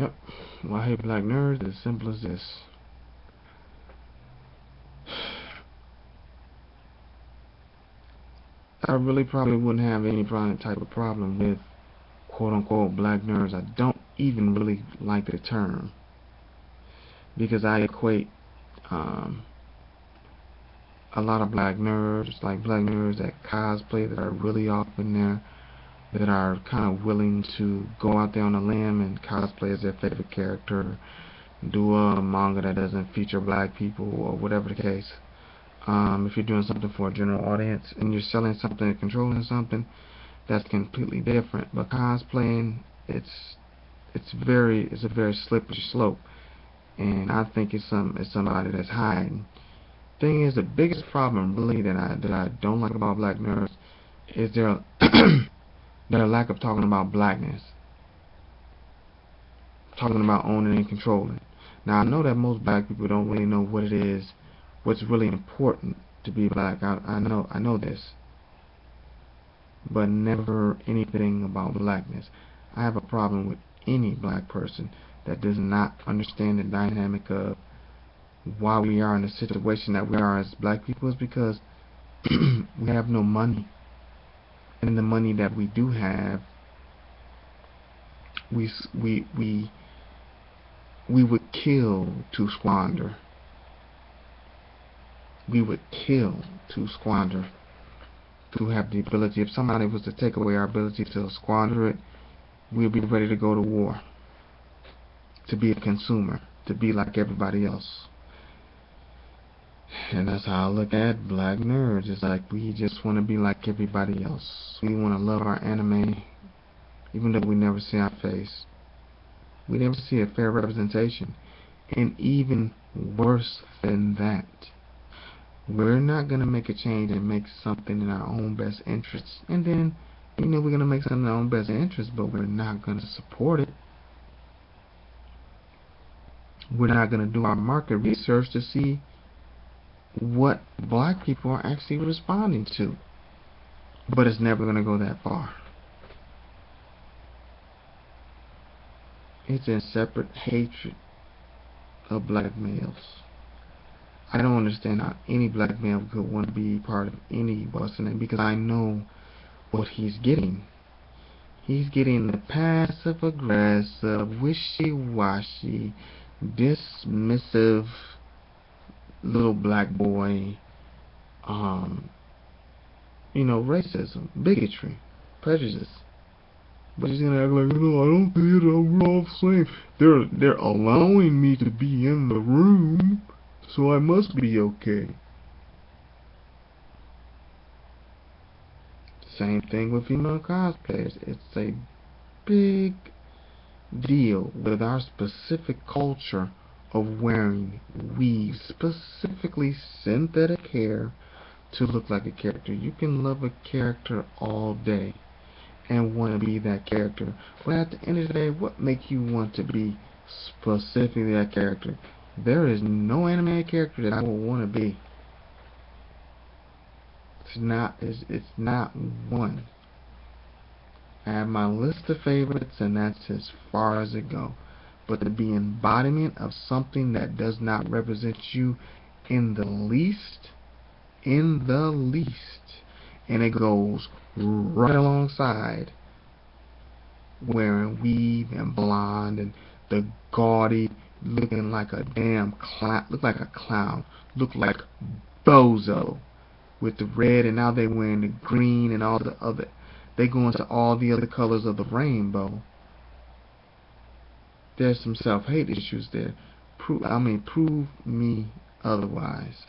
Yep. Well, I hate black nerds. As simple as this. I really probably wouldn't have any type of problem with quote-unquote black nerds. I don't even really like the term because I equate um, a lot of black nerds, like black nerds that cosplay, that are really off in there, that are kind of willing to go out there on a limb and cosplay as their favorite character, do a manga that doesn't feature black people or whatever the case. If you're doing something for a general audience and you're selling something and controlling something, that's completely different. But cosplaying, it's a very slippery slope, and I think it's somebody that's hiding. Thing is, the biggest problem really that I don't like about black nerds is their lack of talking about blackness, talking about owning and controlling. Now I know that most black people don't really know what it is, what's really important to be black. I know this, but never anything about blackness. I have a problem with any black person that does not understand the dynamic of why we are in the situation that we are as black people is because we have no money, and the money that we do have, we we we we would kill to squander. We would kill to squander. To have the ability, if somebody was to take away our ability to squander it, we'll be ready to go to war, to be a consumer, to be like everybody else. And that's how I look at black nerds. It's like we just want to be like everybody else. We want to love our anime, even though we never see our face. We never see a fair representation. And even worse than that, we're not going to make a change and make something in our own best interests. And then, we're going to make something in our own best interests, but we're not going to support it. We're not going to do our market research to see what black people are actually responding to. But it's never going to go that far. It's in separate hatred of black males. I don't understand how any black male could want to be part of any Boston, because I know what he's getting. He's getting the passive aggressive, wishy-washy, dismissive little black boy, racism, bigotry, prejudice. But he's gonna act like, I don't see it, we're all the same. They're allowing me to be in the room, so I must be okay. Same thing with female cosplayers. It's a big deal with our specific culture of wearing weave, specifically synthetic hair, to look like a character. You can love a character all day and want to be that character, but at the end of the day, what makes you want to be specifically that character? There is no anime character that I would want to be. It's not one. I have my list of favorites, and that's as far as it goes. But to be embodiment of something that does not represent you in the least, and it goes right alongside wearing weave and blonde and the gaudy, looking like a damn clown, look like a clown, look like Bozo with the red, and now they wearing the green and all the other. They go into all the other colors of the rainbow. There's some self-hate issues there. Prove me otherwise.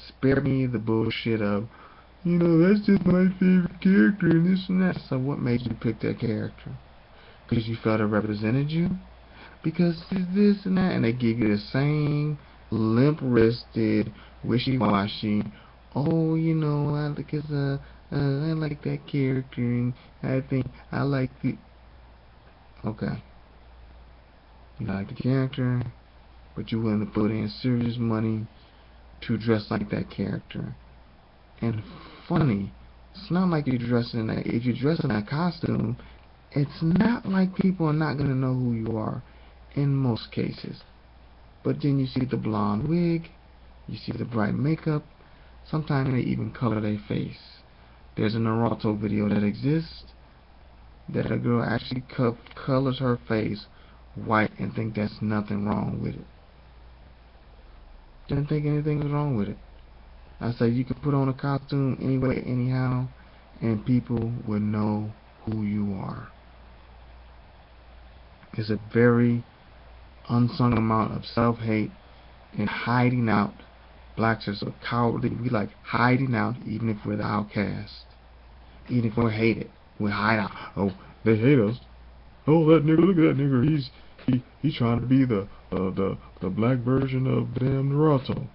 Spare me the bullshit of, that's just my favorite character and this and that. So what made you pick that character? Because you felt it represented you? Because this and that, and they give you the same limp-wristed, wishy-washy, I like that character, and I think I like the... Okay. You like the character, but you're willing to put in serious money to dress like that character. And funny, it's not like you're dressing if you dress in that costume, it's not like people are not going to know who you are. in most cases. But then you see the blonde wig, you see the bright makeup, sometimes they even color their face. There's a Naruto video that exists that a girl actually colors her face white and think that's nothing wrong with it. Didn't think anything was wrong with it. I say you can put on a costume anyway, anyhow, and people will know who you are. It's a very unsung amount of self-hate and hiding out. Blacks are so cowardly. We like hiding out, even if we're the outcast. Even if we're hated, we hide out. Oh, they hate us. Oh, that nigga! Look at that nigga. He's trying to be the black version of damn Naruto.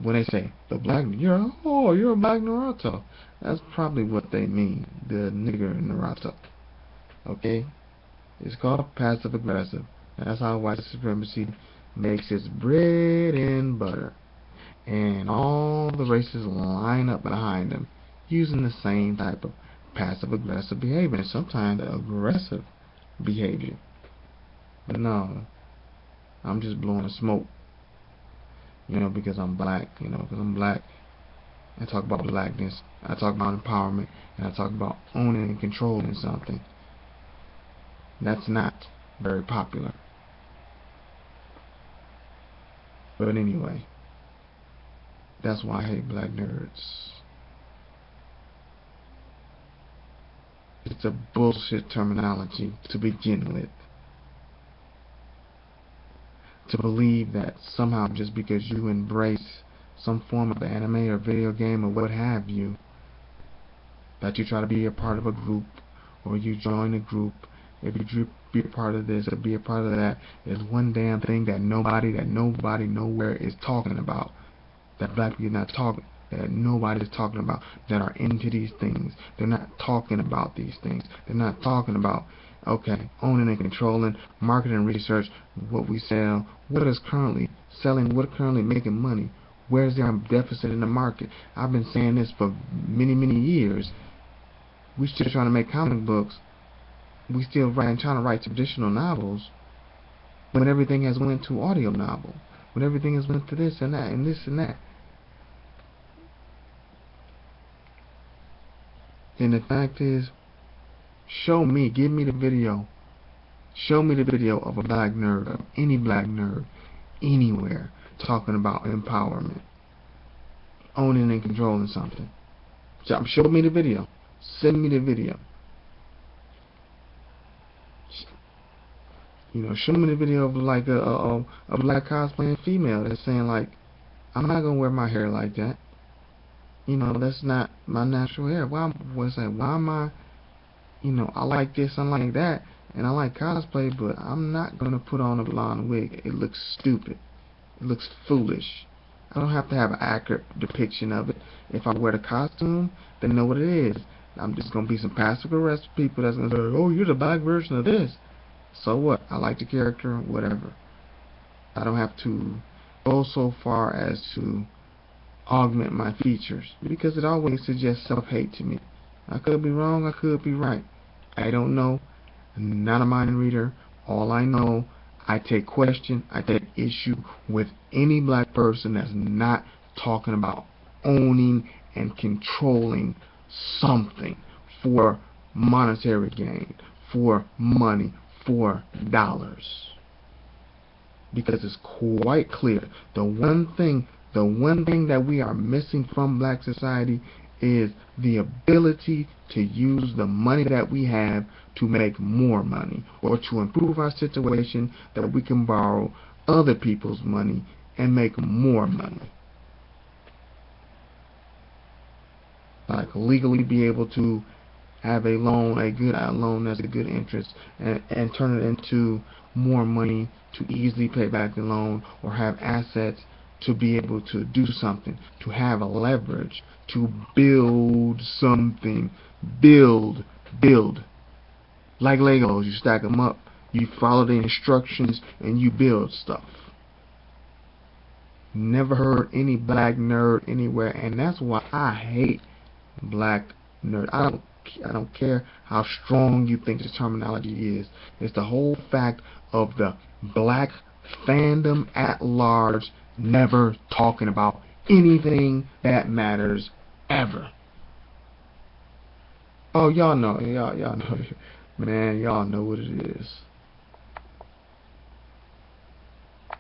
When they say the black, you're a black Naruto. That's probably what they mean. The nigger Naruto. Okay, it's called passive aggressive. That's how white supremacy makes its bread and butter. And all the races line up behind them using the same type of passive-aggressive behavior, and sometimes aggressive behavior. But no, I'm just blowing the smoke, because I'm black, because I'm black. I talk about blackness, I talk about empowerment, and I talk about owning and controlling something. That's not very popular. But anyway, that's why I hate black nerds. It's a bullshit terminology to begin with. To believe that somehow just because you embrace some form of anime or video game or what have you, that you try to be a part of a group, or you join a group, if you be a part of this or be a part of that, is one damn thing that nobody nowhere is talking about. That black people are not talking, that nobody is talking about, that are into these things. They're not talking about these things. They're not talking about, okay, owning and controlling, marketing and research, what we sell, what is currently selling, what currently making money, where's there a deficit in the market. I've been saying this for many years. We still trying to make comic books. We still trying to write traditional novels when everything has went to audio novel, when everything has went to this and that and this and that. And the fact is, give me the video. Show me the video of a black nerd, of any black nerd, anywhere, talking about empowerment, owning and controlling something. Show me the video. Send me the video. Show me the video of like a black cosplaying female that's saying like, I'm not gonna wear my hair like that. That's not my natural hair. Why am I, I like this, I like that, and I like cosplay, but I'm not going to put on a blonde wig. It looks stupid. It looks foolish. I don't have to have an accurate depiction of it. If I wear the costume, they know what it is. I'm just going to be some passive-aggressive people that's going to say, oh, you're the black version of this. So what? I like the character, whatever. I don't have to go so far as to augment my features, because it always suggests self-hate to me. I could be wrong, I could be right. I don't know. I'm not a mind reader. All I know, I take issue with any black person that's not talking about owning and controlling something for monetary gain, for money, for dollars. Because it's quite clear, the one thing that we are missing from black society is the ability to use the money that we have to make more money, or to improve our situation, that we can borrow other people's money and make more money. Like legally be able to have a loan, a good loan that's a good interest, and turn it into more money to easily pay back the loan, or have assets to be able to do something, to have a leverage, to build something, build. Like Legos, you stack them up, you follow the instructions, and you build stuff. Never heard any black nerd anywhere, and that's why I hate black nerd. don't care how strong you think the terminology is. It's the whole fact of the black fandom at large never talking about anything that matters ever. Oh, y'all know, man, y'all know what it is.